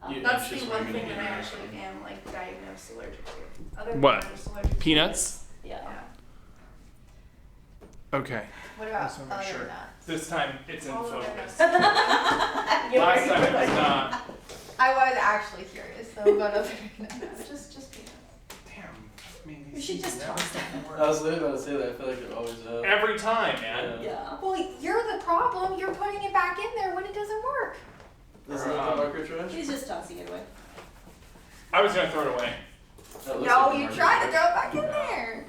That's the one thing that I actually am like diagnosed allergic to. Other than What? that, I'm just allergic to Peanuts? Yeah. Okay. What about Just wanna make other sure. nuts? This time it's in All of focus. it. Last time it was not. I was actually curious, so we'll go to other nuts. Just peanuts. Damn. I mean, We should just toss that in I was literally about to say that. I feel like they're always up. every time, man. Yeah. Well, you're the problem. You're putting it back in there when it doesn't work. This is like the micro trash? He's just tossing it away. I was gonna throw it away. That looks No, like the you micro try to trash. throw it back in there.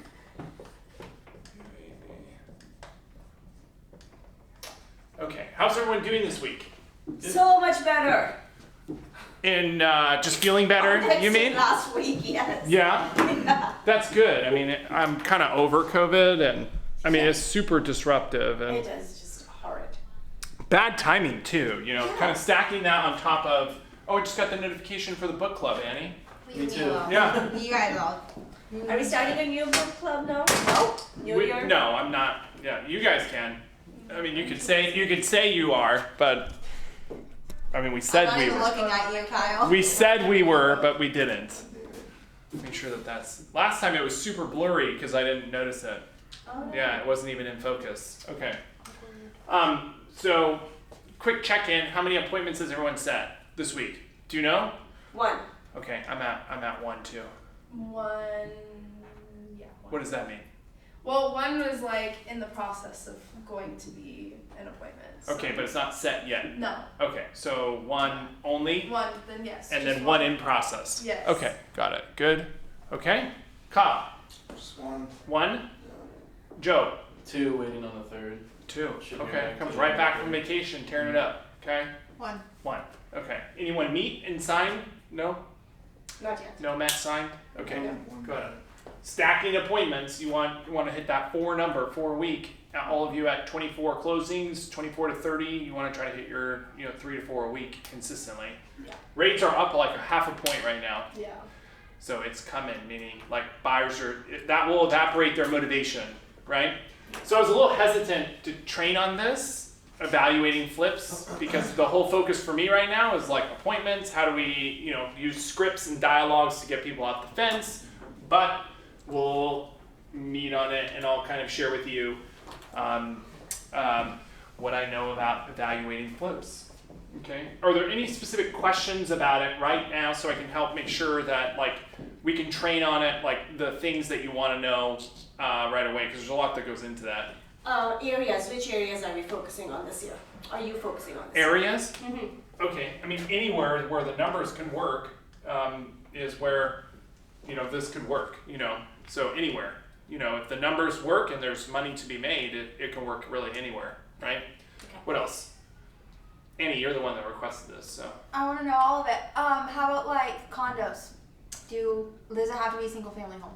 Okay. How's everyone doing this week? So much better. In just feeling better, you mean? Last week, yes. Yeah. That's good. I mean, I'm kind of over COVID, and I mean it's super disruptive and It is just horrid. bad timing too. You know, kind of stacking that on top of. Oh, I just got the notification for the book club, Annie. Leave too. alone. Yeah. You guys all. Are we starting a new book club now? No. New year? No, I'm not. Yeah, you guys can. I mean, you could say you are, but I mean, we said I'm we not even were. looking at you, Kyle. We said we were, but we didn't. Make sure that that's. Last time it was super blurry because I didn't notice it. Oh, no. Yeah, it wasn't even in focus. Okay. So, quick check-in. How many appointments has everyone set this week? Do you know? 1. Okay, I'm at 1 too. One. Yeah. One. What does that mean? Well, one was like in the process of going to be an appointment. So. Okay, but it's not set yet. No. Okay, so 1 only, One. Then yes. and just then 1 in process. Yes. Okay, got it. Good. Okay. Ka. Just one. 1. Joe. 2 waiting on the third. 2. Should be Okay, right. comes right back from vacation, tearing it up. Okay. 1. 1. Okay. Anyone meet and sign? No. Not yet. No Matt signed? Okay, No. go ahead. Stacking appointments, you want to hit that 4 number, 4 a week. All of you at 24 closings, 24 to 30, you want to try to hit your 3 to 4 a week consistently. Yeah. Rates are up like a half a point right now. Yeah. So it's coming, meaning like buyers that will evaporate their motivation, right? So I was a little hesitant to train on this, evaluating flips, because the whole focus for me right now is like appointments. How do we, use scripts and dialogues to get people off the fence? But we'll meet on it, and I'll kind of share with you what I know about evaluating flips. Okay. Are there any specific questions about it right now, so I can help make sure that like we can train on it, like the things that you want to know right away, because there's a lot that goes into that. Areas. Which areas are we focusing on this year? Are you focusing on this Areas? year? Okay. I mean, anywhere where the numbers can work is where this could work. So anywhere. If the numbers work and there's money to be made, it can work really anywhere, right? Okay. What else? Annie, you're the one that requested this, so. I want to know all of it. How about like condos? Does it have to be a single family home?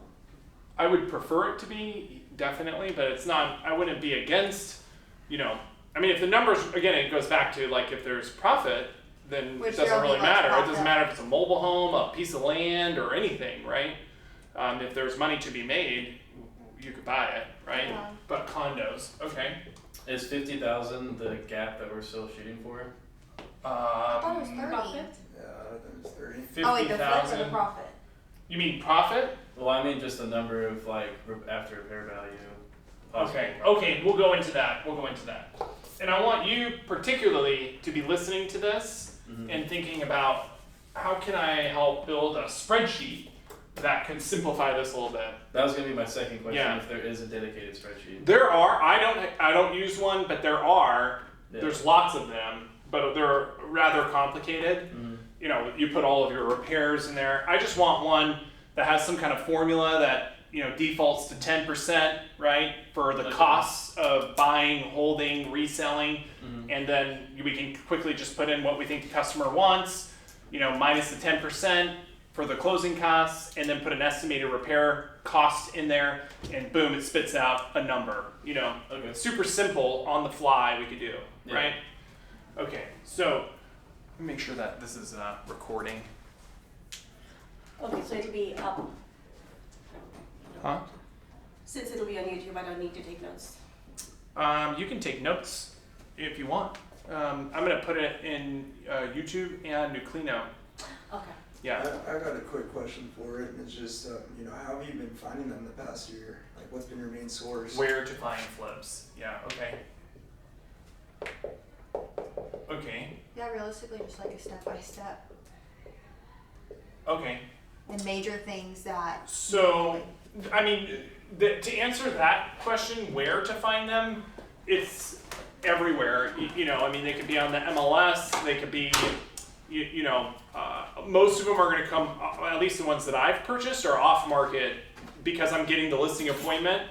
I would prefer it to be, definitely, but it's not, I wouldn't be against, I mean, if the numbers, again, it goes back to like if there's profit, then Which it doesn't there'll be really less matter. It profit. doesn't matter if it's a mobile home, a piece of land, or anything, right? If there's money to be made, you could buy it, right? Yeah. But condos, okay. Is 50,000 the gap that we're still shooting for? I thought it was 30. Profit. Yeah, I think it's 30. Oh wait, the flip or the 50,000. profit? You mean profit? Well, I mean just the number of like after repair value. possible. Okay, we'll go into that. And I want you particularly to be listening to this Mhm. and thinking about how can I help build a spreadsheet that can simplify this a little bit. That was gonna be my second question. Yeah. If there is a dedicated spreadsheet. There are, I don't use one, but there are, Yeah. there's lots of them, but they're rather complicated. Mhm. You put all of your repairs in there. I just want one that has some kind of formula that, defaults to 10%, right? For the Okay. costs of buying, holding, reselling. Mhm. And then we can quickly just put in what we think the customer wants, minus the 10% for the closing costs, and then put an estimated repair cost in there, and boom, it spits out a number. Okay. Super simple, on the fly we could do, Yeah. right? Okay, so let me make sure that this is recording. Okay, so it'll be up. Huh? Since it'll be on YouTube, I don't need to take notes. You can take notes if you want. I'm gonna put it in YouTube and Nuclino. Yeah. I got a quick question for it, and it's just, you know, how have you been finding them the past year? Like, what's been your main source? Where to find flips. Yeah, okay. Okay, Yeah, realistically, just like a step by step. okay. And major things that. So, I mean, to answer that question, where to find them, it's everywhere. You know, I mean, they could be on the MLS, they could be, most of them are going to come, at least the ones that I've purchased, are off market because I'm getting the listing appointment.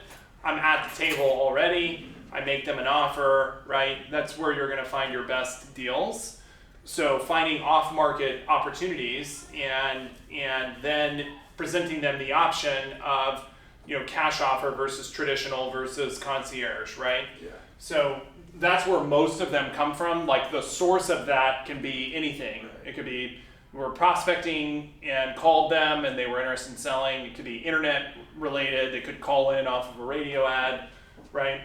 I'm at the table already. I make them an offer, right? That's where you're going to find your best deals. So finding off-market opportunities and then presenting them the option of, cash offer versus traditional versus concierge, right? Yeah. So that's where most of them come from. Like the source of that can be anything. It could be we're prospecting and called them and they were interested in selling. It could be internet related. They could call in off of a radio ad, right?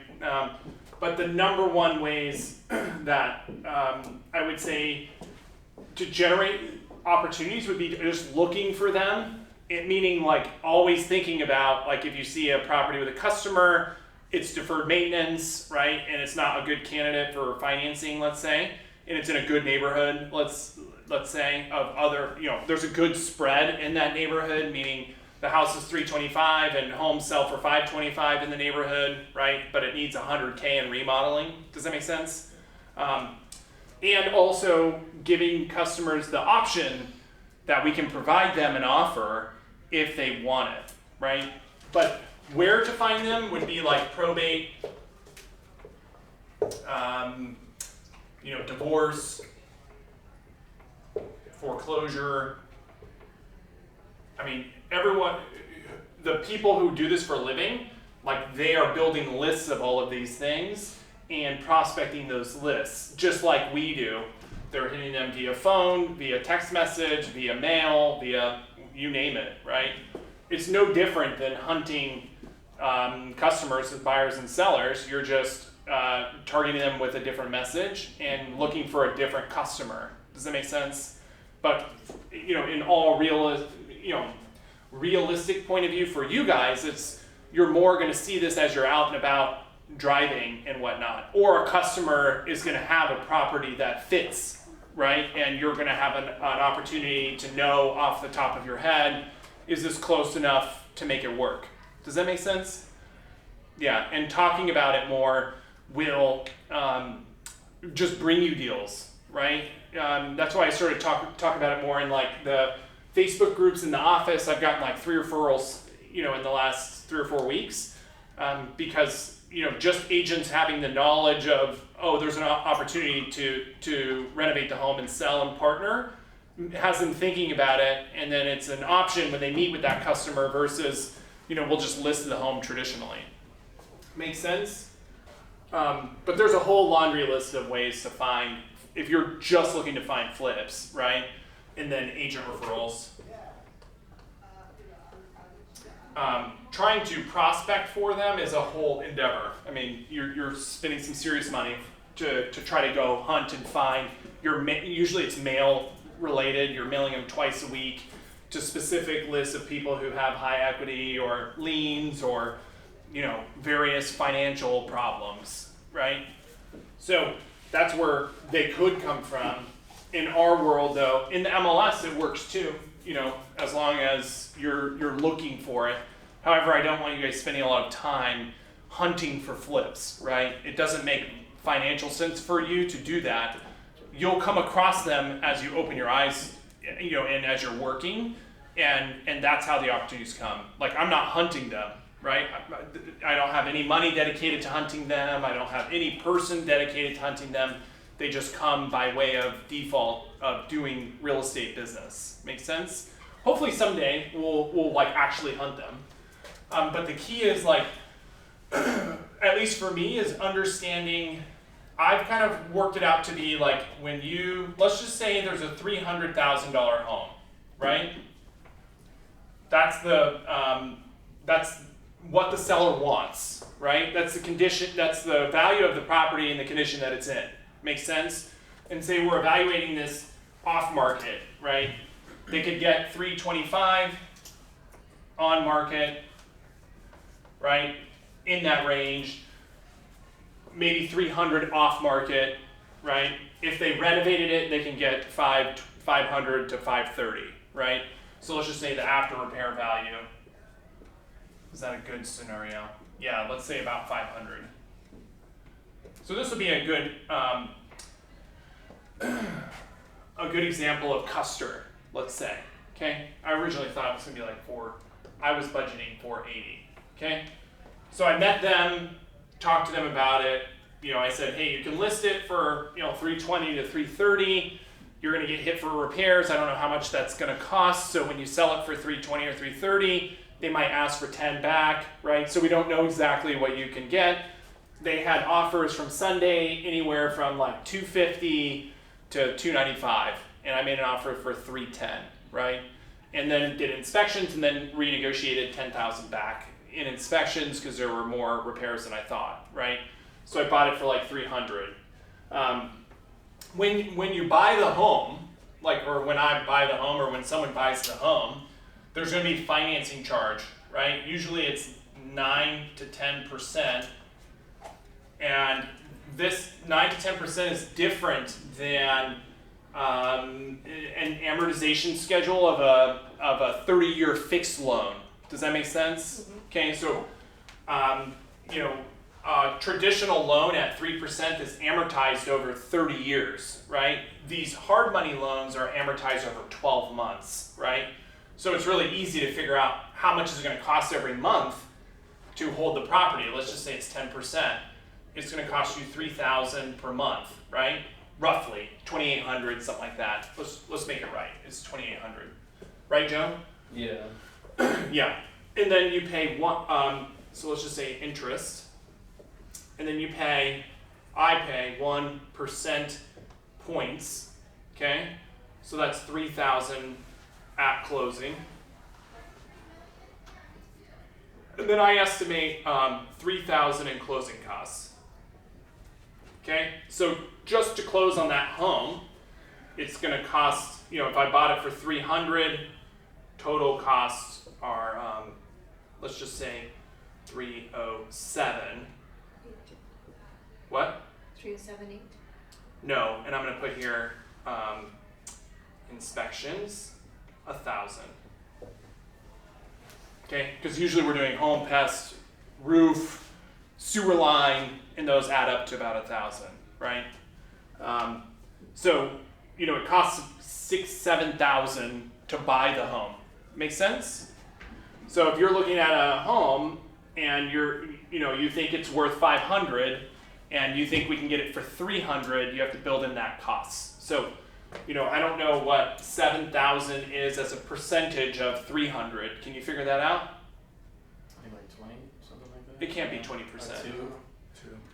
But the number one ways that I would say to generate opportunities would be just looking for them. It meaning like always thinking about like if you see a property with a customer, it's deferred maintenance, right? And it's not a good candidate for financing, let's say, and it's in a good neighborhood, let's say, of other, there's a good spread in that neighborhood, meaning the house is $325 and homes sell for $525 in the neighborhood, right? But it needs $100K in remodeling. Does that make sense? And also giving customers the option that we can provide them an offer if they want it, right? But where to find them would be like probate, divorce, foreclosure. I mean, everyone, the people who do this for a living, like they are building lists of all of these things and prospecting those lists, just like we do. They're hitting them via phone, via text message, via mail, via you name it, right? It's no different than hunting customers as buyers and sellers. You're just targeting them with a different message and looking for a different customer. Does that make sense? But in all realistic point of view for you guys, you're more going to see this as you're out and about driving and whatnot, or a customer is going to have a property that fits, right? And you're going to have an opportunity to know off the top of your head, is this close enough to make it work? Does that make sense? Yeah, and talking about it more will just bring you deals, right? That's why I started talk about it more in like the Facebook groups in the office. I've gotten like 3 referrals, in the last 3 or 4 weeks, because just agents having the knowledge of, there's an opportunity to renovate the home and sell and partner, has them thinking about it, and then it's an option when they meet with that customer versus, we'll just list the home traditionally. Make sense? But there's a whole laundry list of ways to find, if you're just looking to find flips, right? And then agent referrals. Trying to prospect for them is a whole endeavor. I mean, you're spending some serious money to try to go hunt and find. Usually it's mail related. You're mailing them twice a week to specific lists of people who have high equity or liens or various financial problems, right? So that's where they could come from. In our world, though, in the MLS, it works too. As long as you're looking for it. However, I don't want you guys spending a lot of time hunting for flips, right? It doesn't make financial sense for you to do that. You'll come across them as you open your eyes, and as you're working, and that's how the opportunities come. Like, I'm not hunting them, right? I don't have any money dedicated to hunting them. I don't have any person dedicated to hunting them. They just come by way of default of doing real estate business. Make sense? Hopefully someday we'll like actually hunt them. But the key is like, at least for me, is understanding. I've kind of worked it out to be like when let's just say there's a $300,000 home, right? That's what the seller wants, right? That's the condition, that's the value of the property and the condition that it's in. Makes sense? And say we're evaluating this off market, right? they could get 325 on market, right? In that range, maybe 300 off market, right? If they renovated it, they can get 500 to 530, right? So let's just say the after repair value. Is that a good scenario? Yeah, let's say about 500. So this would be a good example of Custer, let's say. Okay, I originally thought it was gonna be like I was budgeting 480. Okay, so I met them, talked to them about it. I said, hey, you can list it for 320 to 330. You're gonna get hit for repairs. I don't know how much that's gonna cost. So when you sell it for 320 or 330, they might ask for 10 back, right? So we don't know exactly what you can get. They had offers from Sunday anywhere from like 250 to 295, and I made an offer for 310, right? And then did inspections and then renegotiated 10,000 back in inspections because there were more repairs than I thought, right? So I bought it for like 300. When you buy the home, or when I buy the home or when someone buys the home, there's going to be financing charge, right? Usually it's 9 to 10%, and this 9 to 10% is different than an amortization schedule of a 30-year fixed loan. Does that make sense? Mm-hmm. Okay, so a traditional loan at 3% is amortized over 30 years, right? These hard money loans are amortized over 12 months, right? So it's really easy to figure out how much is it going to cost every month to hold the property. Let's just say it's 10%. It's going to cost you $3,000 per month, right? Roughly $2,800, something like that. Let's make it right. It's $2,800, right, Joe? Yeah. Yeah. And then you pay one. So let's just say interest, and then I pay 1% points. Okay, so that's 3,000 at closing. And then I estimate 3,000 in closing costs. Okay, so just to close on that home, it's going to cost, if I bought it for 300, total costs are, let's just say 307. What? 378. No, and I'm going to put here inspections, 1,000. Okay, because usually we're doing home, pest, roof, sewer line, and those add up to about 1,000, right? So it costs $6,000-7,000 to buy the home. Make sense? So if you're looking at a home and you think it's worth 500, and you think we can get it for 300, you have to build in that cost. So I don't know what 7,000 is as a percentage of 300. Can you figure that out? I think like 20, something like that. It can't be 20%.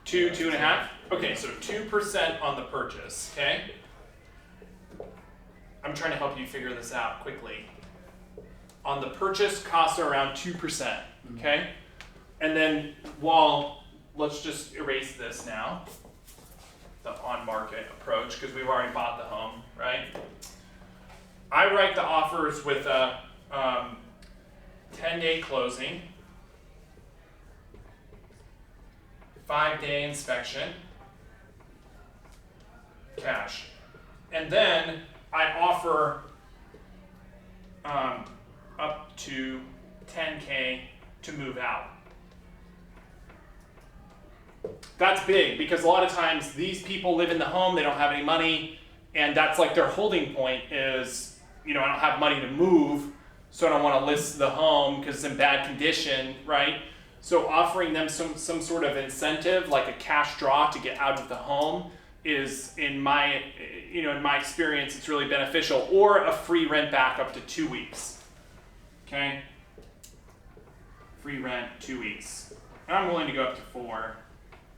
Two. 2.5? Okay, so 2% on the purchase, okay? I'm trying to help you figure this out quickly. On the purchase, costs are around 2%, okay? And then let's just erase this now, the on-market approach, because we've already bought the home, right? I write the offers with a 10-day closing, 5-day inspection, cash. And then I offer up to $10K to move out. That's big because a lot of times these people live in the home, they don't have any money, and that's like their holding point is, I don't have money to move, so I don't want to list the home because it's in bad condition, right? So offering them some sort of incentive, like a cash draw to get out of the home, is in my experience, it's really beneficial, or a free rent back up to 2 weeks. Okay? Free rent 2 weeks. And I'm willing to go up to 4.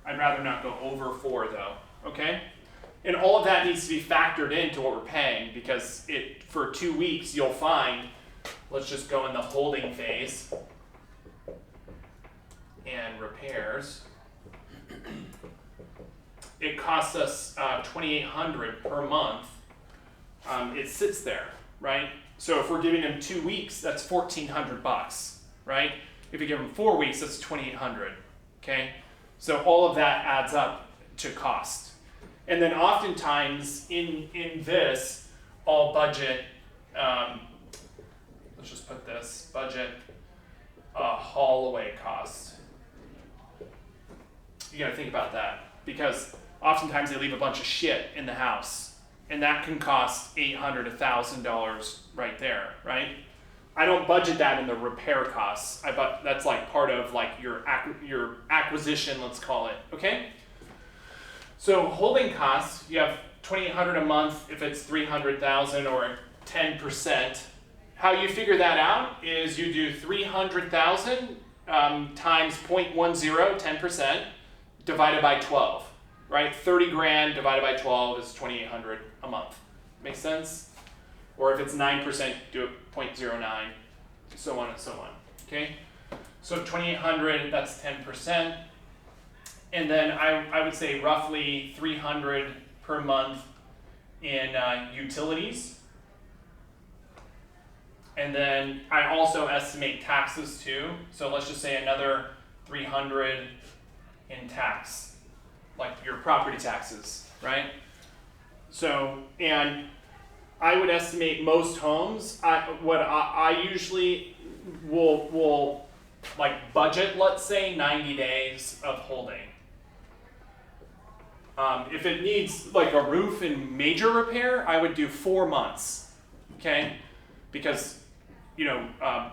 I'd rather not go over 4 though. Okay? And all of that needs to be factored into what we're paying, because for 2 weeks you'll find, let's just go in the holding phase and repairs. It costs us $2,800 per month. It sits there, right? So if we're giving them 2 weeks, that's $1,400, right? If you give them 4 weeks, that's $2,800, okay? So all of that adds up to cost. And then oftentimes in this, I'll budget, let's just put this, budget haul away cost. You gotta think about that, because oftentimes they leave a bunch of shit in the house, and that can cost $800, $1,000 right there, right? I don't budget that in the repair costs. That's like part of like your acquisition, let's call it, okay? So holding costs, you have $2,800 a month if it's $300,000 or 10%. How you figure that out is you do 300,000 times 0.10, 10%, divided by 12, right? 30 grand divided by 12 is 2,800 a month. Make sense? Or if it's 9%, do it 0.09, so on and so on, okay? So 2,800, that's 10%. And then I would say roughly 300 per month in utilities. And then I also estimate taxes too. So let's just say another 300 in tax, like your property taxes, right? So, and I would estimate most homes, I usually will like budget, let's say 90 days of holding. If it needs like a roof and major repair, I would do 4 months, okay? Because, you know,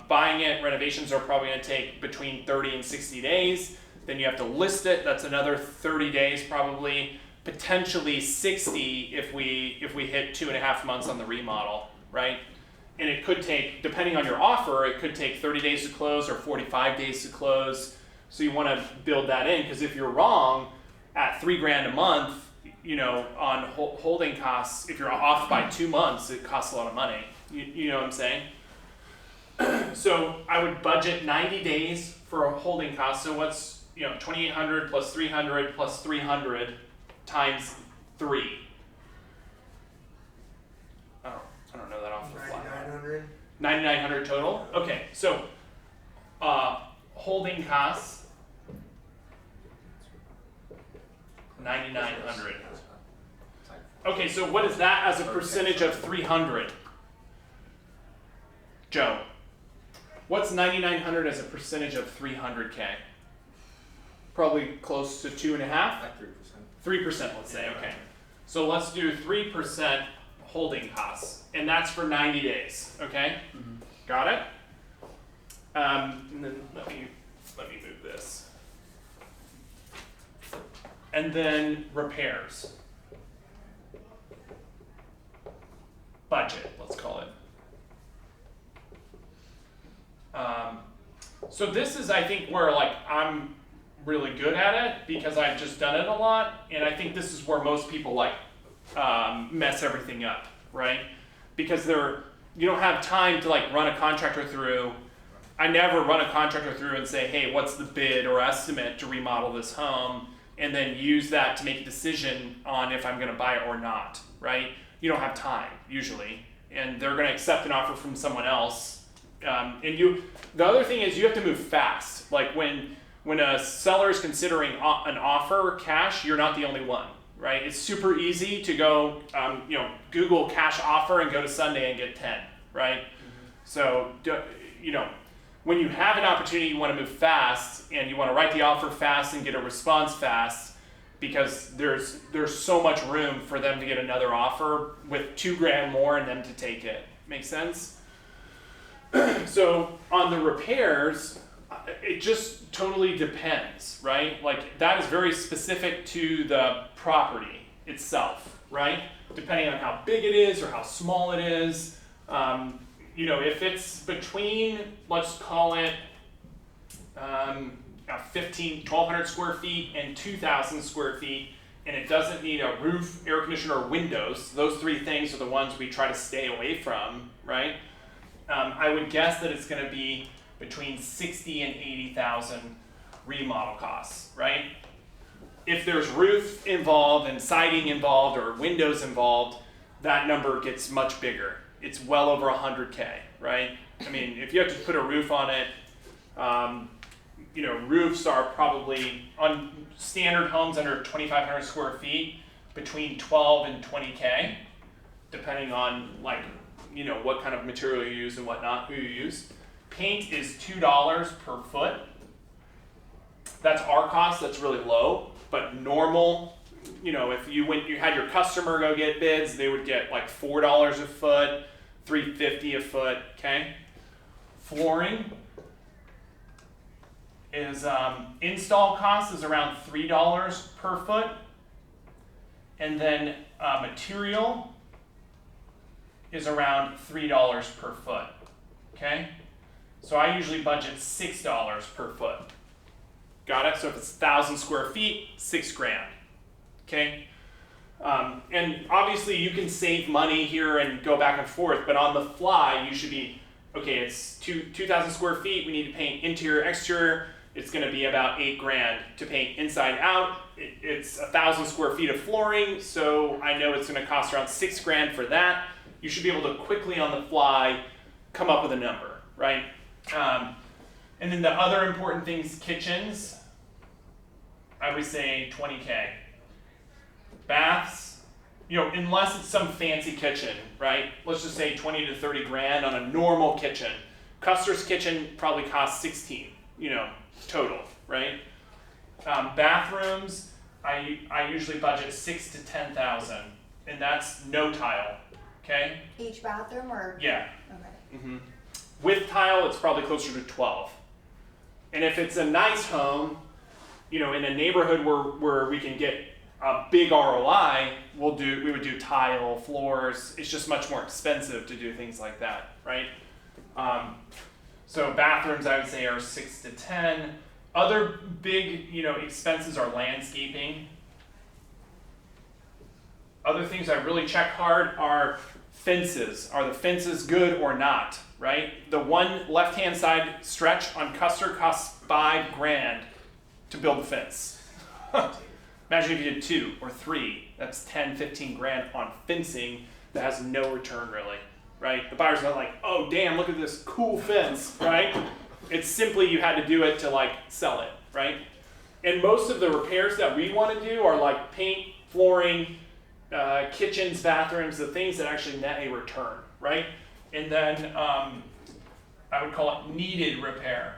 buying it, renovations are probably gonna take between 30 and 60 days. Then you have to list it, that's another 30 days probably, potentially 60 if we hit 2.5 months on the remodel, right? And it could take, depending on your offer, it could take 30 days to close or 45 days to close. So you wanna build that in, because if you're wrong, at $3,000 a month, you know, on holding costs, if you're off by 2 months, it costs a lot of money. You know what I'm saying? So I would budget 90 days for a holding cost. So what's, you know, 2,800 plus 300 plus 300 times 3. I don't know that off the fly. 9,900. 9,900 total? Okay, so holding costs 9,900. Okay, so what is that as a percentage of 300? Joe, what's 9,900 as a percentage of 300K? Probably close to 2.5? Like 3%. 3%, let's say, okay. So let's do 3% holding costs, and that's for 90 days, okay? Mm-hmm. Got it? And then let me move this. And then repairs. Budget, let's call it. So this is, I think, where like I'm really good at it because I've just done it a lot, and I think this is where most people like mess everything up, right? Because you don't have time to like run a contractor through. I never run a contractor through and say, hey, what's the bid or estimate to remodel this home, and then use that to make a decision on if I'm going to buy it or not, right? You don't have time usually, and they're going to accept an offer from someone else. The other thing is you have to move fast. Like when a seller is considering an offer cash, you're not the only one, right? It's super easy to go, Google cash offer and go to Sunday and get 10, right? Mm-hmm. So, when you have an opportunity, you want to move fast and you want to write the offer fast and get a response fast, because there's so much room for them to get another offer with $2,000 more and them to take it. Make sense? So on the repairs, it just totally depends, right? Like that is very specific to the property itself, right? Depending on how big it is or how small it is. If it's between, let's call it 1,200 square feet and 2,000 square feet, and it doesn't need a roof, air conditioner, or windows, those three things are the ones we try to stay away from, right? I would guess that it's going to be between 60 and 80,000 remodel costs, right? If there's roof involved and siding involved or windows involved, that number gets much bigger, it's well over $100K, right? I mean, if you have to put a roof on it, you know, roofs are probably on standard homes under 2,500 square feet between 12 and 20K, depending on like, you know, what kind of material you use and whatnot, who you use. Paint is $2 per foot. That's our cost, that's really low, but normal, you know, if you had your customer go get bids, they would get like $4 a foot, $3.50 a foot, okay? Flooring is, install cost is around $3 per foot. And then material is around $3 per foot, okay? So I usually budget $6 per foot. Got it? So if it's 1,000 square feet, $6,000, okay? And obviously you can save money here and go back and forth, but on the fly you should be, okay, it's 2,000 square feet, we need to paint interior, exterior, it's gonna be about $8,000 to paint inside out. It's 1,000 square feet of flooring, so I know it's gonna cost around $6,000 for that. You should be able to quickly on the fly come up with a number, right? And then the other important things, kitchens, I would say 20K. Baths, you know, unless it's some fancy kitchen, right? Let's just say 20 to 30 grand on a normal kitchen. Custer's kitchen probably costs 16, you know, total, right? Bathrooms, I usually budget 6,000 to 10,000, and that's no tile, okay? Each bathroom or? Yeah. Okay. With tile, it's probably closer to 12. And if it's a nice home, you know, in a neighborhood where we can get a big ROI, we would do tile, floors. It's just much more expensive to do things like that, right? So bathrooms, I would say, are 6 to 10. Other big, you know, expenses are landscaping. Other things I really check hard are fences. Are the fences good or not, right? The one left-hand side stretch on Custer costs $5,000 to build the fence. Imagine if you did 2 or 3, that's 10, 15 grand on fencing that has no return really, right? The buyer's not like, oh damn, look at this cool fence, right? It's simply you had to do it to like sell it, right? And most of the repairs that we want to do are like paint, flooring, kitchens, bathrooms, the things that actually net a return, right? And then I would call it needed repair.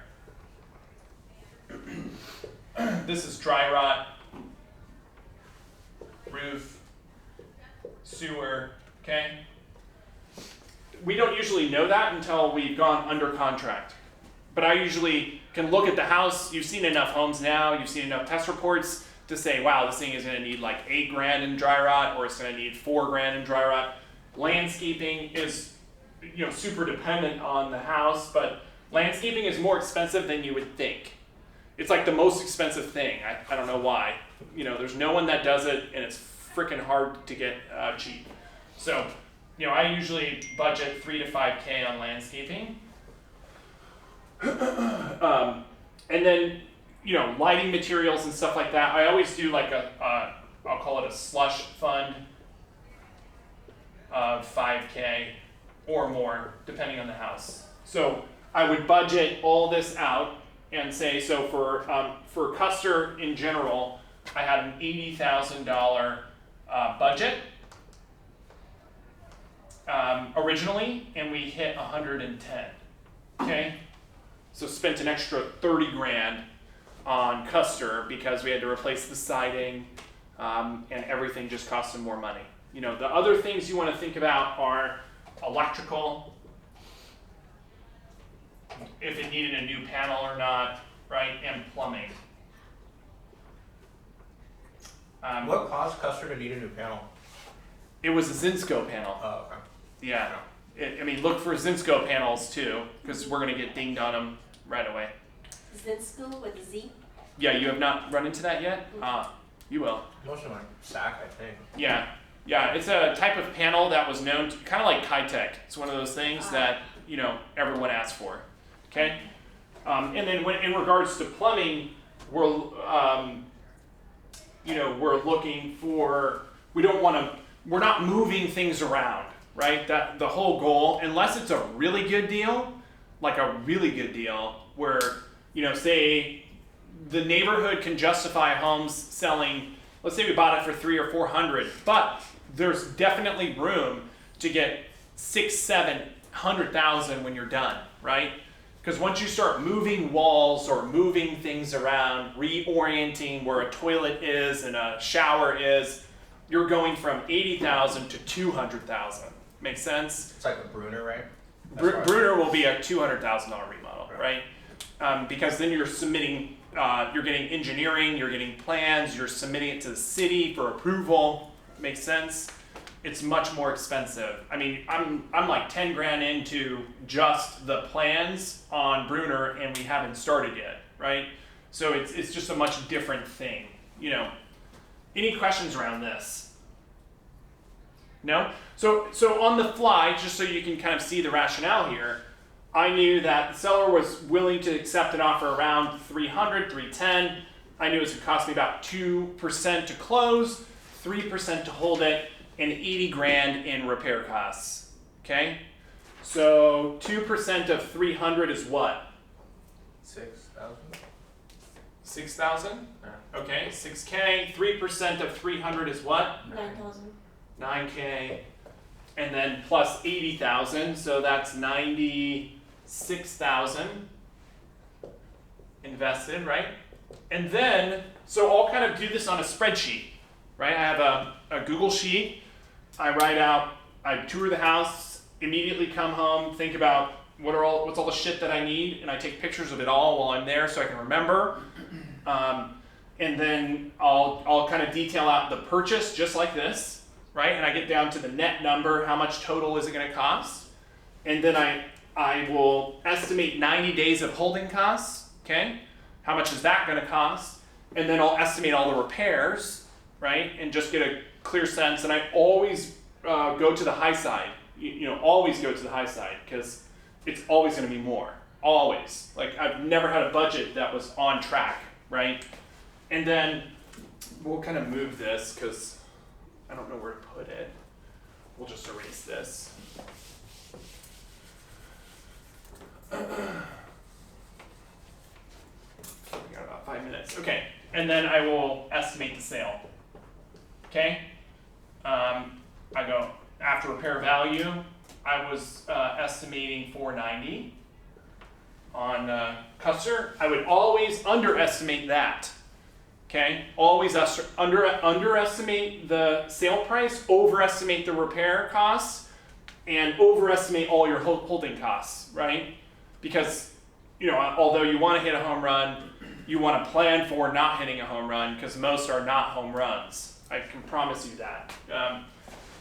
This is dry rot, roof, sewer, okay? We don't usually know that until we've gone under contract. But I usually can look at the house, you've seen enough homes now, you've seen enough test reports to say, wow, this thing is gonna need like $8,000 in dry rot, or it's gonna need $4,000 in dry rot. Landscaping is, you know, super dependent on the house, but landscaping is more expensive than you would think. It's like the most expensive thing. I don't know why. You know, there's no one that does it, and it's freaking hard to get cheap. So, you know, I usually budget 3 to 5K on landscaping. And then, you know, lighting materials and stuff like that. I always do like I'll call it a slush fund of 5K or more, depending on the house. So I would budget all this out and say, so for Custer in general, I had an $80,000 budget originally, and we hit 110. Okay, so spent an extra 30 grand on Custer because we had to replace the siding, and everything just costed more money. You know, the other things you want to think about are electrical, if it needed a new panel or not, right, and plumbing. What caused Custer to need a new panel? It was a Zinsco panel. Oh, okay. Yeah. I mean, look for Zinsco panels too, because we're going to get dinged on them right away. Zinsco with a Z? Yeah, you have not run into that yet? You will. Most of them are stack, I think. Yeah. Yeah, it's a type of panel that was known to, kind of like Kitech. It's one of those things that, you know, everyone asks for. Okay? And then in regards to plumbing, we're, you know, we're looking for, we're not moving things around. right? That the whole goal, unless it's a really good deal, like a really good deal, where, you know, say the neighborhood can justify homes selling, let's say we bought it for 300 or 400, but there's definitely room to get 600,000-700,000 when you're done, right? Because once you start moving walls or moving things around, reorienting where a toilet is and a shower is, you're going from 80,000 to 200,000. Make sense? It's like a Bruner, right? Bruner will be a $200,000 remodel, right? Because then you're submitting, you're getting engineering, you're getting plans, you're submitting it to the city for approval. Makes sense? It's much more expensive. I mean, I'm like 10 grand into just the plans on Bruner, and we haven't started yet, right? So it's just a much different thing, you know. Any questions around this? No? So on the fly, just so you can kind of see the rationale here, I knew that the seller was willing to accept an offer around 300, 310. I knew it was going to cost me about 2% to close, 3% to hold it, and 80 grand in repair costs. Okay? So 2% of 300 is what? 6,000. 6,000? Okay, 6K. 3% of 300 is what? 9,000. 9K. And then plus 80,000, so that's 96,000 invested, right? And then, so I'll kind of do this on a spreadsheet, right? I have a Google sheet. I write out, I tour the house, immediately come home, think about what's all the shit that I need, and I take pictures of it all while I'm there so I can remember. And then I'll kind of detail out the purchase just like this, right? And I get down to the net number, how much total is it going to cost? And then I will estimate 90 days of holding costs, okay? How much is that going to cost? And then I'll estimate all the repairs, right? And just get a clear sense. And I always go to the high side, you know, always go to the high side, because it's always going to be more, always. Like, I've never had a budget that was on track, right? And then we'll kind of move this because I don't know where to put it. We'll just erase this. We got about 5 minutes. Okay, and then I will estimate the sale. Okay? I go after repair value. I was estimating 490 on Custer. I would always underestimate that. Okay, always underestimate the sale price, overestimate the repair costs, and overestimate all your holding costs, right? Because, you know, although you want to hit a home run, you want to plan for not hitting a home run, because most are not home runs. I can promise you that.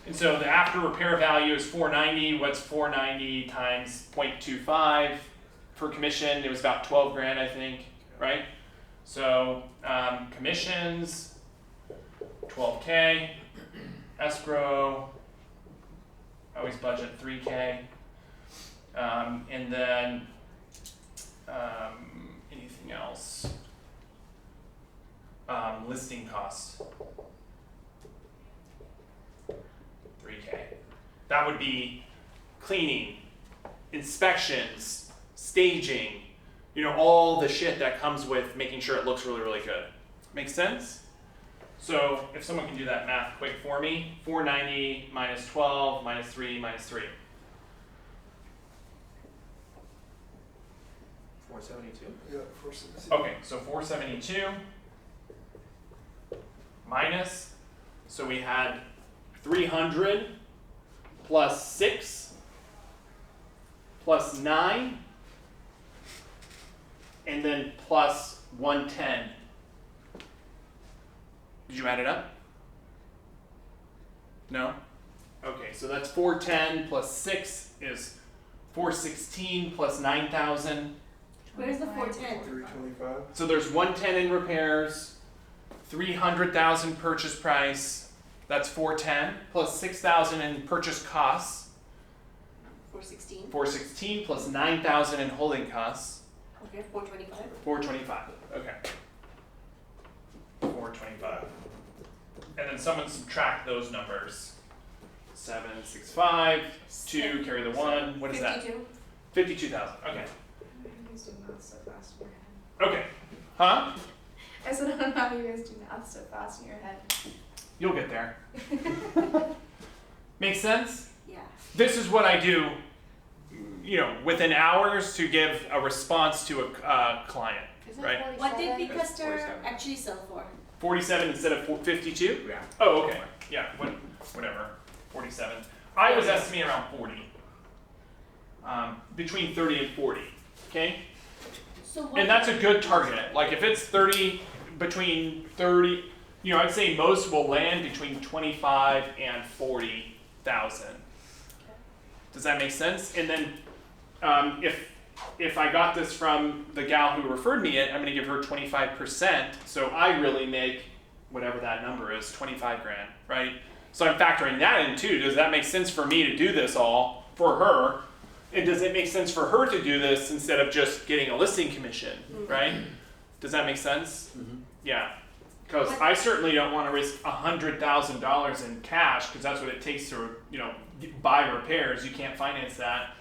And so the after repair value is 490. What's 490 times 0.25 for commission? It was about 12 grand, I think, right? So commissions, 12K, escrow, I always budget 3K, and then anything else, listing costs, 3K. That would be cleaning, inspections, staging, you know, all the shit that comes with making sure it looks really, really good. Make sense? So if someone can do that math quick for me, 490 minus 12 minus 3 minus 3. 472. Yeah, 460. Okay, so 472 minus, so we had 300 plus 6 plus 9, and then plus 110. Did you add it up? No? Okay, so that's 410 plus 6 is 416 plus 9,000. Where's the 410? 325. So there's 110 in repairs, 300,000 purchase price, that's 410, plus 6,000 in purchase costs, 416. 416 plus 9,000 in holding costs, Okay, 425. 425. Okay. 425. And then someone subtract those numbers. 4765, 2, carry the 1. What is that? 52. 52,000. Okay. You guys do math so fast in your head. Okay. Huh? I said, I don't know how you guys do math so fast in your head. You'll get there. Make sense? Yeah. This is what I do, you know, within hours to give a response to a client, Isn't right? it What did 47? Custer 47. actually sell for? 47 instead of 52? Yeah. Oh, okay. Yeah, whatever. 47. I was estimating around 40. Between 30 and 40. Okay? So what? And that's a good target. Like if it's 30, between 30, you know, I'd say most will land between 25 and 40,000. Does that make sense? And then if I got this from the gal who referred me it, I'm gonna give her 25%. So I really make whatever that number is, 25 grand, right? So I'm factoring that in too. Does that make sense for me to do this all for her? And does it make sense for her to do this instead of just getting a listing commission, right? Does that make sense? Yeah. Because I certainly don't want to risk $100,000 in cash because that's what it takes to, you know, buy repairs. You can't finance that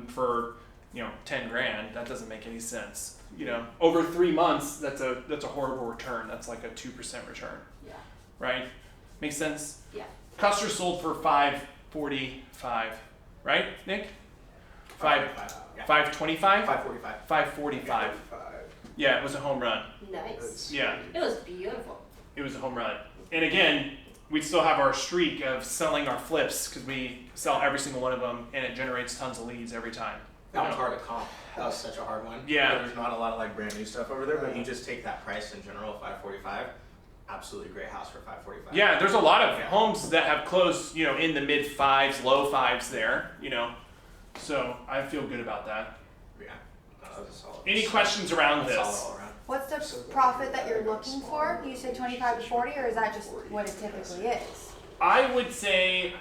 for, you know, 10 grand. That doesn't make any sense. You know, over 3 months, that's a horrible return. That's like a 2% return, Yeah. right? Make sense? Yeah. Custer sold for $545, right, Nick? 525? 545. 545. Yeah, it was a home run. Nice. Yeah, It was beautiful. it was a home run. And again, we still have our streak of selling our flips because we sell every single one of them and it generates tons of leads every time. That was hard to comp. That was such a hard one. Yeah. There's not a lot of like brand new stuff over there, but you just take that price in general, 545. Absolutely great house for 545. Yeah, there's a lot of homes that have closed, you know, in the mid fives, low fives there, you know. So I feel good about that. Yeah. That was a solid. Any questions around Solid this? all around. What's the profit that you're looking for? You said 25 to 40, or is that just what it typically is? I would say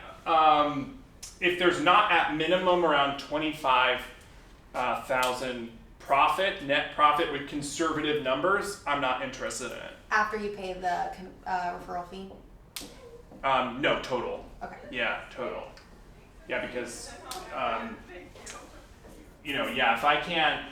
if there's not at minimum around 25,000 profit, net profit with conservative numbers, I'm not interested in it. After you pay the referral fee? No, total. Okay. Yeah, total. Yeah, because, you know, yeah, if I can't,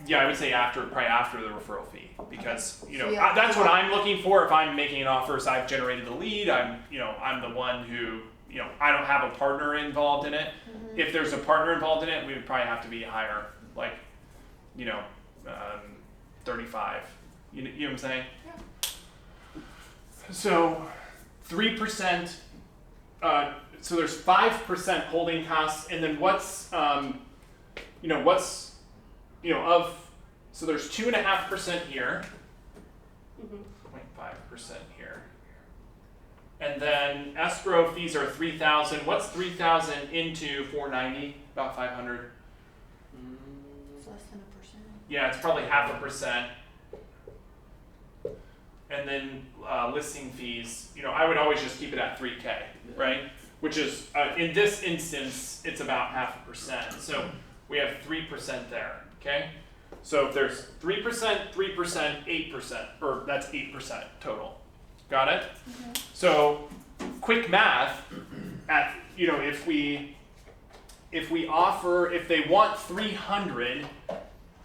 yeah, I would say probably after the referral fee, because, you know, So yeah. that's what I'm looking for. If I'm making an offer, so I've generated a lead, I'm the one who, you know, I don't have a partner involved in it. Mm-hmm. If there's a partner involved in it, we would probably have to be higher, like, you know, 35. You know what I'm saying? Yeah. So 3%, so there's 5% holding costs, and then what's so there's 2.5% here, 0.5% here. And then escrow fees are 3,000. What's 3,000 into 490? About 500. It's less than 1%. Yeah, it's probably 0.5%. And then listing fees, you know, I would always just keep it at 3K, right? Which is, in this instance, it's about 0.5%. So we have 3% there, okay? So if there's 3%, 3%, 8%, or that's 8% total. Got it? Mm-hmm. So quick math, at, you know, if we offer, if they want 300,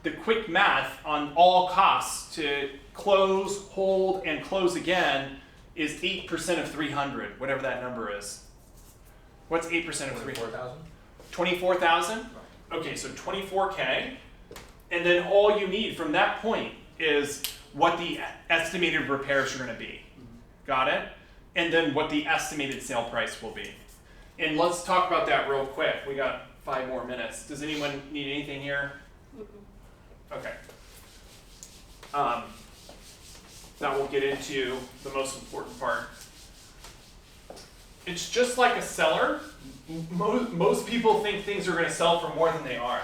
the quick math on all costs to close, hold, and close again is 8% of 300, whatever that number is. What's 8% of 300? 4,000. 24,000? Okay, so 24K. And then all you need from that point is what the estimated repairs are going to be. Got it? And then what the estimated sale price will be. And let's talk about that real quick. We got 5 more minutes. Does anyone need anything here? Okay. Now we'll get into the most important part. It's just like a seller. Most people think things are going to sell for more than they are.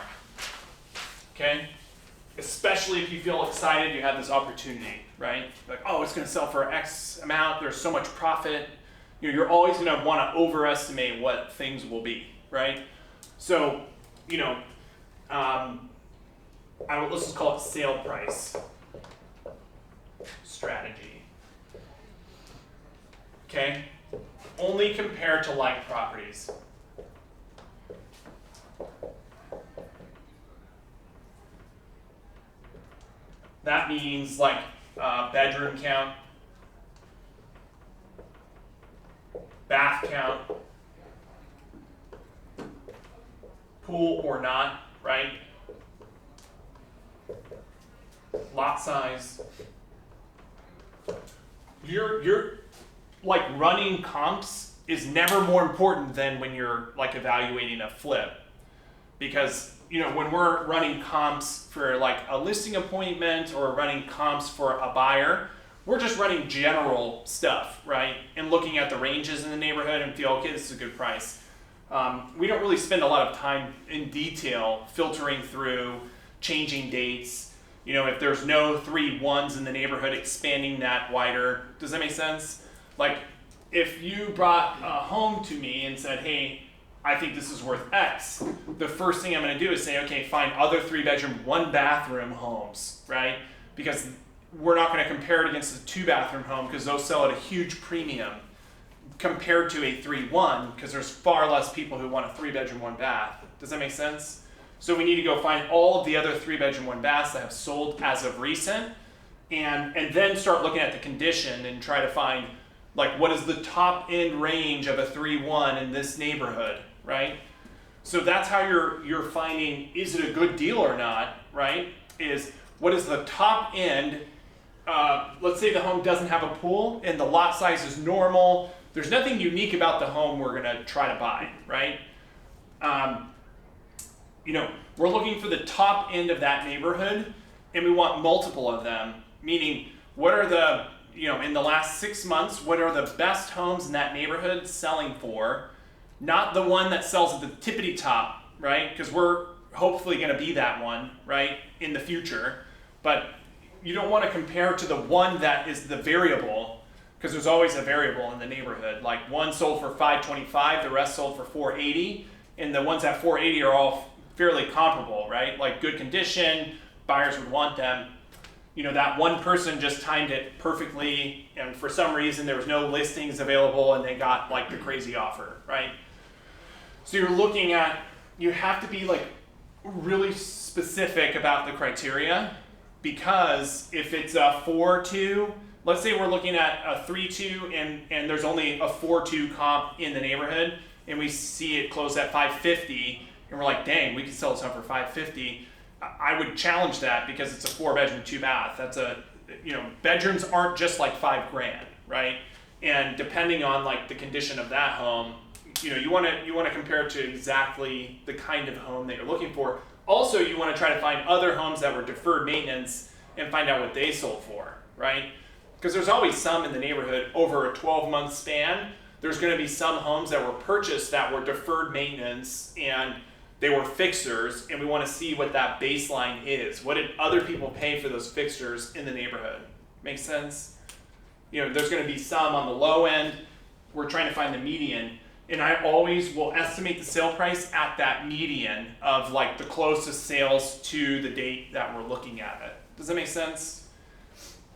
Okay? Especially if you feel excited, you have this opportunity, right? Like, oh, it's going to sell for X amount. There's so much profit. You know, you're always going to want to overestimate what things will be, right? So, you know, let's just call it sale price strategy. Okay? only compare to like properties. That means like bedroom count, bath count, pool or not, right? Lot size. You're like running comps is never more important than when you're like evaluating a flip, because you know when we're running comps for like a listing appointment or running comps for a buyer, we're just running general stuff, right? And looking at the ranges in the neighborhood and feel, okay, this is a good price. We don't really spend a lot of time in detail filtering through, changing dates. You know, if there's no 3 1s in the neighborhood, expanding that wider. Does that make sense? Like, if you brought a home to me and said, hey, I think this is worth X, the first thing I'm going to do is say, okay, find other 3-bedroom, 1-bathroom homes, right? Because we're not going to compare it against a 2-bathroom home because those sell at a huge premium compared to a 3-1 because there's far less people who want a 3-bedroom, 1-bath. Does that make sense? So we need to go find all of the other 3-bedroom, 1-baths that have sold as of recent, and then start looking at the condition and try to find like what is the top end range of a 3-1 in this neighborhood, right? So that's how you're finding, is it a good deal or not, right? Is what is the top end? Let's say the home doesn't have a pool and the lot size is normal. There's nothing unique about the home we're gonna try to buy, right? You know, we're looking for the top end of that neighborhood and we want multiple of them, meaning what are the, you know, in the last 6 months, what are the best homes in that neighborhood selling for? Not the one that sells at the tippity top, right? Because we're hopefully gonna be that one, right, in the future. But you don't wanna compare to the one that is the variable, because there's always a variable in the neighborhood. Like one sold for $525, the rest sold for $480, and the ones at $480 are all fairly comparable, right? Like good condition, buyers would want them. You know, that one person just timed it perfectly, and for some reason there was no listings available and they got like the crazy offer, right? So you're looking at, you have to be like really specific about the criteria, because if it's a 4-2, let's say we're looking at a 3-2 and there's only a 4-2 comp in the neighborhood and we see it close at 550 and we're like, dang, we can sell this home for 550. I would challenge that because it's a 4-bedroom, 2-bath. That's a, you know, bedrooms aren't just like $5,000, right? And depending on like the condition of that home, you know, you want to compare it to exactly the kind of home that you're looking for. Also, you want to try to find other homes that were deferred maintenance and find out what they sold for, right? Because there's always some in the neighborhood over a 12-month span. There's going to be some homes that were purchased that were deferred maintenance and they were fixers, and we want to see what that baseline is. What did other people pay for those fixtures in the neighborhood? Make sense? You know, there's going to be some on the low end. We're trying to find the median, and I always will estimate the sale price at that median of like the closest sales to the date that we're looking at it. Does that make sense?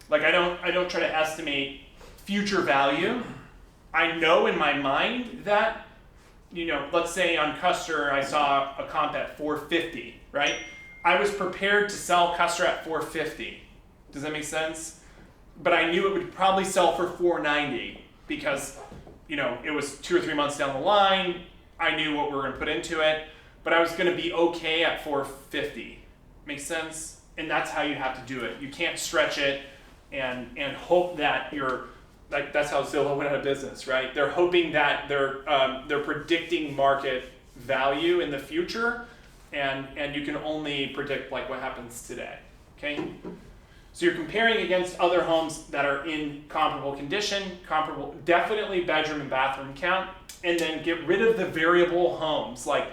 Like I don't try to estimate future value. I know in my mind that, you know, let's say on Custer, I saw a comp at 450, right? I was prepared to sell Custer at 450. Does that make sense? But I knew it would probably sell for 490 because, you know, it was 2 or 3 months down the line. I knew what we were going to put into it, but I was going to be okay at 450. Make sense? And that's how you have to do it. You can't stretch it and hope that you're, like that's how Zillow went out of business, right? They're hoping that they're predicting market value in the future, and you can only predict like what happens today. Okay, so you're comparing against other homes that are in comparable condition, comparable, definitely bedroom and bathroom count, and then get rid of the variable homes. Like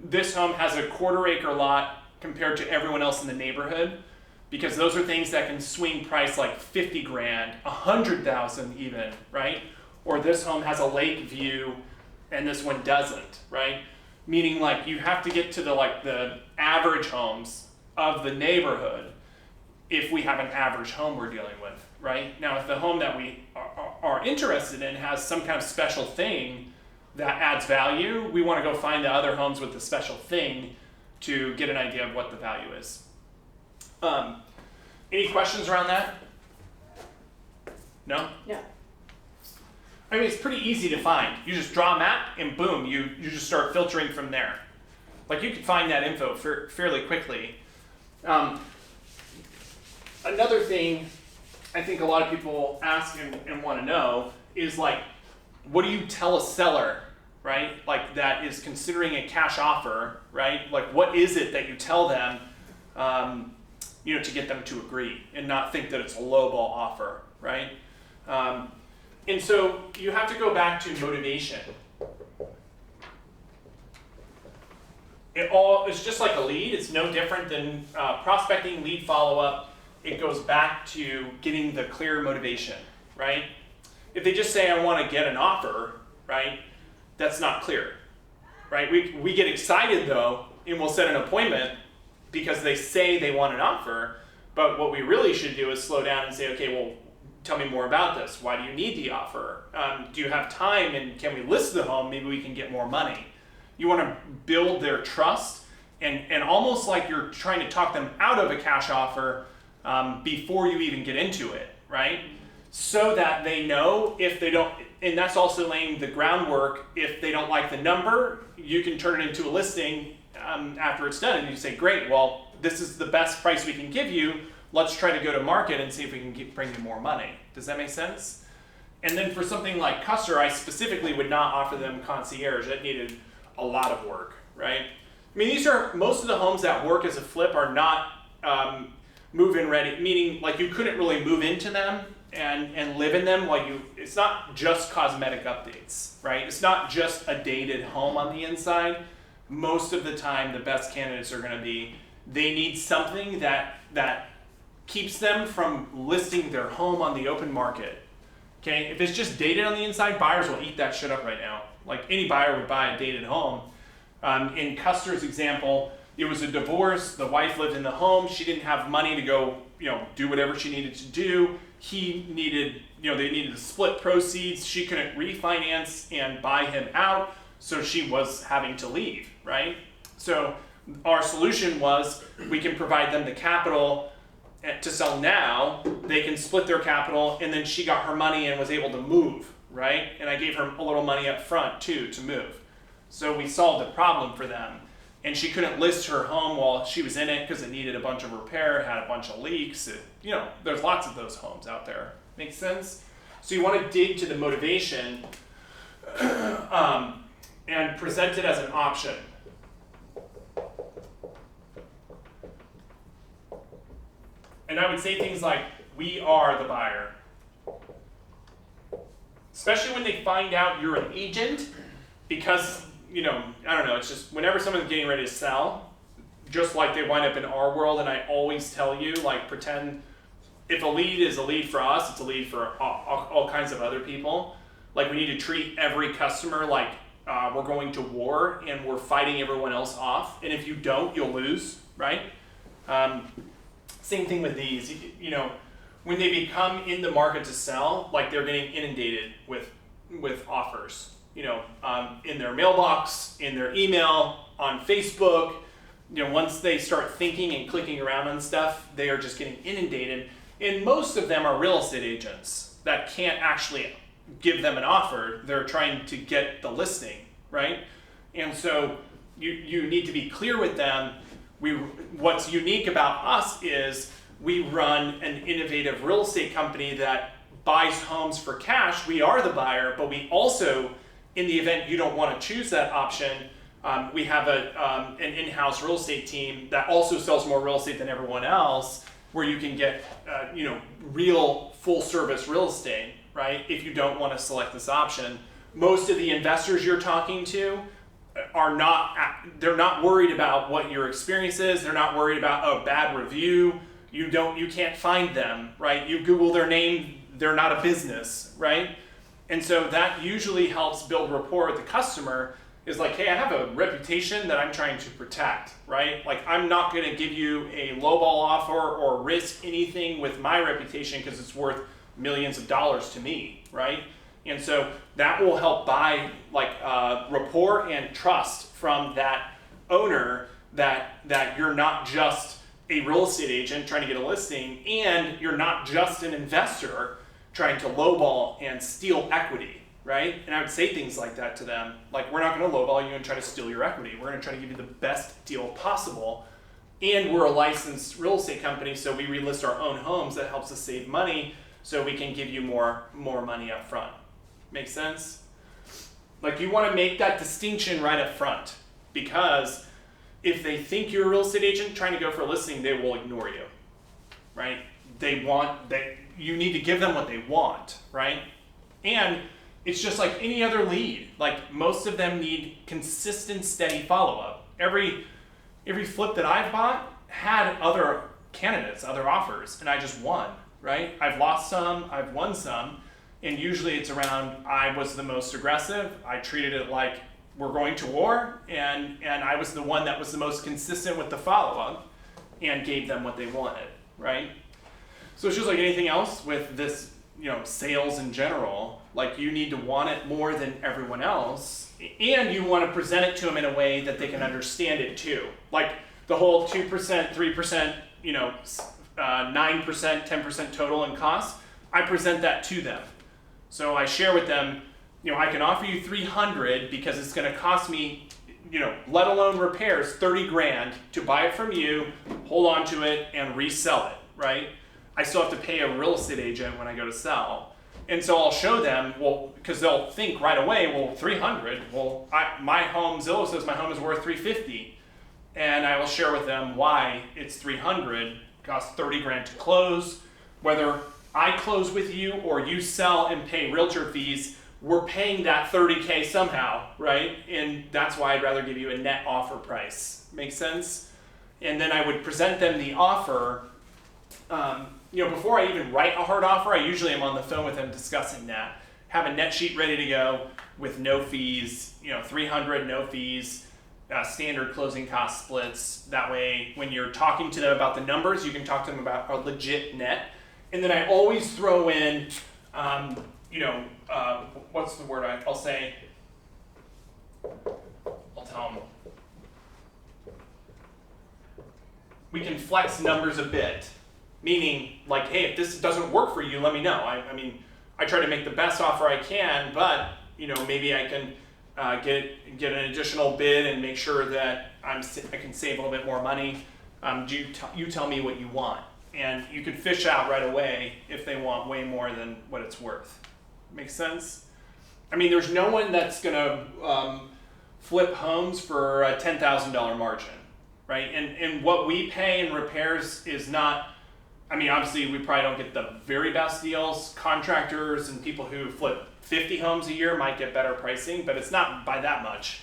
this home has a 1/4 acre lot compared to everyone else in the neighborhood, because those are things that can swing price like 50 grand, 100,000 even, right? Or this home has a lake view and this one doesn't, right? Meaning like you have to get to the average homes of the neighborhood if we have an average home we're dealing with. right? Now, if the home that we are interested in has some kind of special thing that adds value, we want to go find the other homes with the special thing to get an idea of what the value is. Any questions around that? No? No. I mean, it's pretty easy to find. You just draw a map and boom, you just start filtering from there. Like you can find that info fairly quickly. Another thing I think a lot of people ask and want to know is like, what do you tell a seller, right? Like that is considering a cash offer, right? Like what is it that you tell them, to get them to agree and not think that it's a lowball offer, right? And so you have to go back to motivation. It's just like a lead. It's no different than prospecting, lead follow-up. It goes back to getting the clear motivation, right? If they just say, I want to get an offer, right? That's not clear, right? We get excited though, and we'll set an appointment because they say they want an offer. But what we really should do is slow down and say, okay, well, tell me more about this. Why do you need the offer? Do you have time and can we list the home? Maybe we can get more money. You want to build their trust and almost like you're trying to talk them out of a cash offer before you even get into it, right? So that they know if they don't, and that's also laying the groundwork. If they don't like the number, you can turn it into a listing after it's done and you say, great, well, this is the best price we can give you. Let's try to go to market and see if we can bring you more money. Does that make sense? And then for something like Custer, I specifically would not offer them concierge. That needed a lot of work, right? I mean, most of the homes that work as a flip are not move-in ready, meaning like you couldn't really move into them and live in them. It's not just cosmetic updates, right? It's not just a dated home on the inside. Most of the time, the best candidates are going to be, they need something that keeps them from listing their home on the open market. Okay, if it's just dated on the inside, buyers will eat that shit up right now. Like any buyer would buy a dated home. In Custer's example, it was a divorce. The wife lived in the home. She didn't have money to go, do whatever she needed to do. He needed, they needed to split proceeds. She couldn't refinance and buy him out, so she was having to leave, right? So our solution was we can provide them the capital to sell now. They can split their capital, and then she got her money and was able to move, right? And I gave her a little money up front too to move. So we solved the problem for them. And she couldn't list her home while she was in it because it needed a bunch of repair, it had a bunch of leaks. There's lots of those homes out there. Make sense? So you want to dig to the motivation and present it as an option. And I would say things like, we are the buyer. Especially when they find out you're an agent, because, I don't know, it's just whenever someone's getting ready to sell, just like they wind up in our world, and I always tell you, like, pretend if a lead is a lead for us, it's a lead for all kinds of other people. Like, we need to treat every customer like we're going to war and we're fighting everyone else off. And if you don't, you'll lose, right? Same thing with these. When they become in the market to sell, like they're getting inundated with offers. In their mailbox, in their email, on Facebook. Once they start thinking and clicking around on stuff, they are just getting inundated. And most of them are real estate agents that can't actually give them an offer. They're trying to get the listing, right? And so you need to be clear with them. What's unique about us is we run an innovative real estate company that buys homes for cash. We are the buyer, but we also, in the event you don't want to choose that option, we have an in-house real estate team that also sells more real estate than everyone else, where you can get real full-service real estate, right? If you don't want to select this option. Most of the investors you're talking to they're not worried about what your experience is. They're not worried about a bad review. You can't find them, right? You Google their name, they're not a business, right? And so that usually helps build rapport with the customer. is like, hey, I have a reputation that I'm trying to protect, right? Like, I'm not going to give you a lowball offer or risk anything with my reputation because it's worth millions of dollars to me, right? And so that will help buy like rapport and trust from that owner that you're not just a real estate agent trying to get a listing, and you're not just an investor trying to lowball and steal equity, right? And I would say things like that to them, like, we're not going to lowball you and try to steal your equity. We're going to try to give you the best deal possible, and we're a licensed real estate company, so we relist our own homes. That helps us save money, so we can give you more money up front. Make sense? Like, you want to make that distinction right up front, because if they think you're a real estate agent trying to go for a listing, they will ignore you, right? You need to give them what they want, right? And it's just like any other lead. Like, most of them need consistent, steady follow-up. Every flip that I've bought had other candidates, other offers, and I just won, right? I've lost some, I've won some, and usually it's around, I was the most aggressive. I treated it like we're going to war, and I was the one that was the most consistent with the follow-up and gave them what they wanted, right? So it's just like anything else with this, sales in general. Like, you need to want it more than everyone else, and you want to present it to them in a way that they can understand it too. Like the whole 2%, 3%, 9%, 10% total in costs, I present that to them. So I share with them, I can offer you 300 because it's going to cost me, let alone repairs, 30 grand to buy it from you, hold on to it, and resell it, right? I still have to pay a real estate agent when I go to sell. And so I'll show them, because they'll think right away, 300, my home, Zillow says my home is worth 350. And I will share with them why it's 300, costs 30 grand to close. Whether I close with you or you sell and pay realtor fees, we're paying that 30K somehow, right? And that's why I'd rather give you a net offer price. Make sense? And then I would present them the offer. Before I even write a hard offer, I usually am on the phone with them discussing that. Have a net sheet ready to go with no fees, 300, no fees, standard closing cost splits. That way, when you're talking to them about the numbers, you can talk to them about a legit net. And then I always throw in, what's the word I'll say? I'll tell them. We can flex numbers a bit. Meaning, like, hey, if this doesn't work for you, let me know. I try to make the best offer I can, but, maybe I can get an additional bid and make sure that I can save a little bit more money. You tell me what you want. And you can fish out right away if they want way more than what it's worth. Make sense? There's no one that's going to flip homes for a $10,000 margin, right? And what we pay in repairs is not, obviously we probably don't get the very best deals. Contractors and people who flip 50 homes a year might get better pricing, but it's not by that much,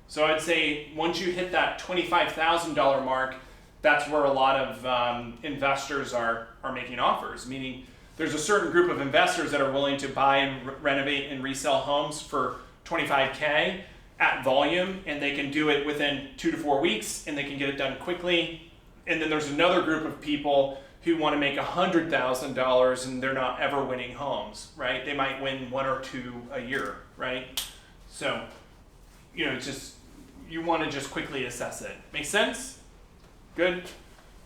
So I'd say once you hit that $25,000 mark, that's where a lot of investors are making offers, meaning there's a certain group of investors that are willing to buy and renovate and resell homes for $25K at volume, and they can do it within 2 to 4 weeks, and they can get it done quickly. And then there's another group of people who want to make $100,000 and they're not ever winning homes, right? They might win 1 or 2 a year, right? So, you want to just quickly assess it. Make sense? Good?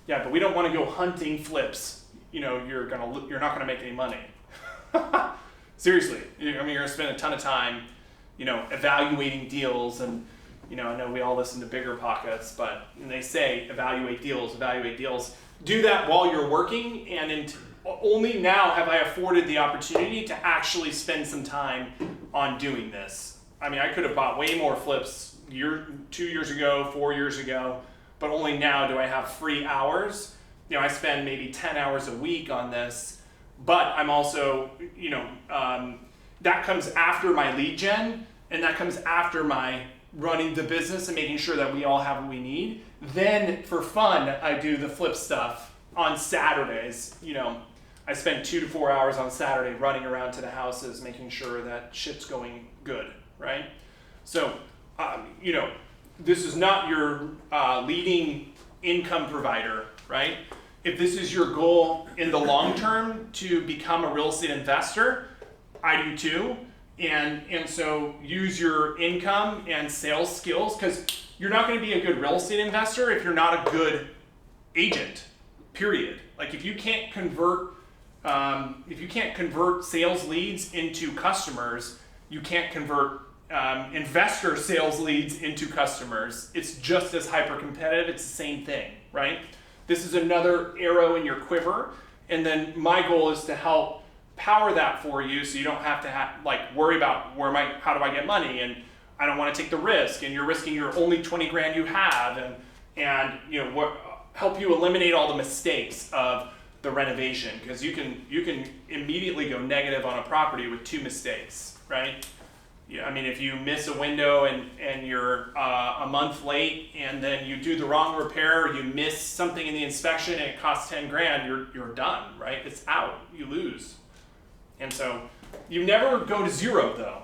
Yeah, but we don't want to go hunting flips. You're not gonna make any money. Seriously, you're gonna spend a ton of time, evaluating deals, and I know we all listen to Bigger Pockets, but they say evaluate deals. Do that while you're working, and only now have I afforded the opportunity to actually spend some time on doing this. I could have bought way more flips 2 years ago, 4 years ago, but only now do I have free hours. I spend maybe 10 hours a week on this, but I'm also, that comes after my lead gen, and that comes after my running the business and making sure that we all have what we need. Then for fun, I do the flip stuff on Saturdays. I spend 2 to 4 hours on Saturday running around to the houses, making sure that shit's going good, right? So you know, this is not your leading income provider, right? If this is your goal in the long term to become a real estate investor, I do too. And so use your income and sales skills, because you're not going to be a good real estate investor if you're not a good agent, period. Like if you can't convert sales leads into customers, you can't convert investor sales leads into customers. It's just as hyper competitive. It's the same thing, right? This is another arrow in your quiver, and then my goal is to help power that for you, so you don't have to worry about how do I get money, and I don't want to take the risk, and you're risking your only 20 grand you have, and you know help you eliminate all the mistakes of the renovation, because you can immediately go negative on a property with 2 mistakes, right? Yeah, I mean, if you miss a window and you're a month late, and then you do the wrong repair, you miss something in the inspection and it costs 10 grand, you're done, right? It's out, you lose. And so you never go to zero though,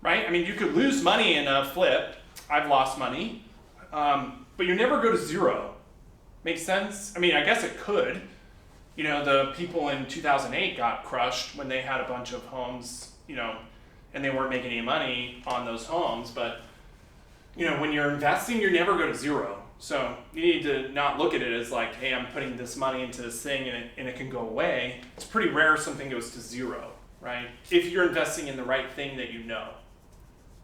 right? I mean, you could lose money in a flip. I've lost money, but you never go to zero. Make sense? I mean, I guess it could. You know, the people in 2008 got crushed when they had a bunch of homes, you know, and they weren't making any money on those homes. But, you know, when you're investing, you never go to zero. So you need to not look at it as like, hey, I'm putting this money into this thing and it can go away. It's pretty rare something goes to zero, right? If you're investing in the right thing that you know.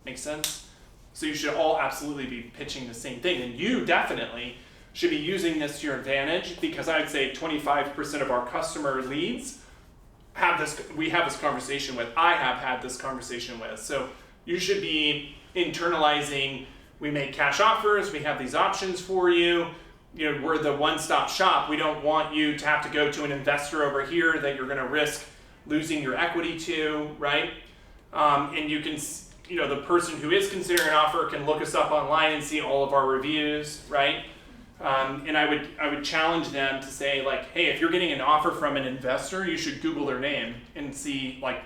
Make sense? So you should all absolutely be pitching the same thing. And you definitely should be using this to your advantage, because I'd say 25% of our customer leads we have this conversation with. I have had this conversation with. So you should be internalizing, we make cash offers, we have these options for you. You know, we're the one-stop shop. We don't want you to have to go to an investor over here that you're going to risk losing your equity to, right? And you can, you know, the person who is considering an offer can look us up online and see all of our reviews, right? And I would challenge them to say, like, hey, if you're getting an offer from an investor, you should Google their name and see, like,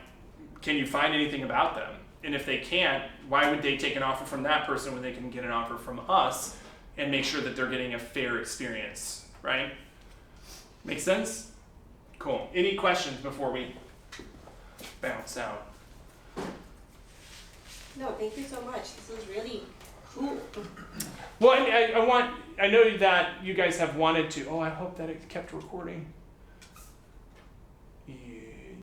can you find anything about them? And if they can't, why would they take an offer from that person when they can get an offer from us and make sure that they're getting a fair experience, right? Make sense? Cool. Any questions before we bounce out? No, thank you so much. This was really cool. Well, I know that you guys have wanted to. Oh, I hope that it kept recording.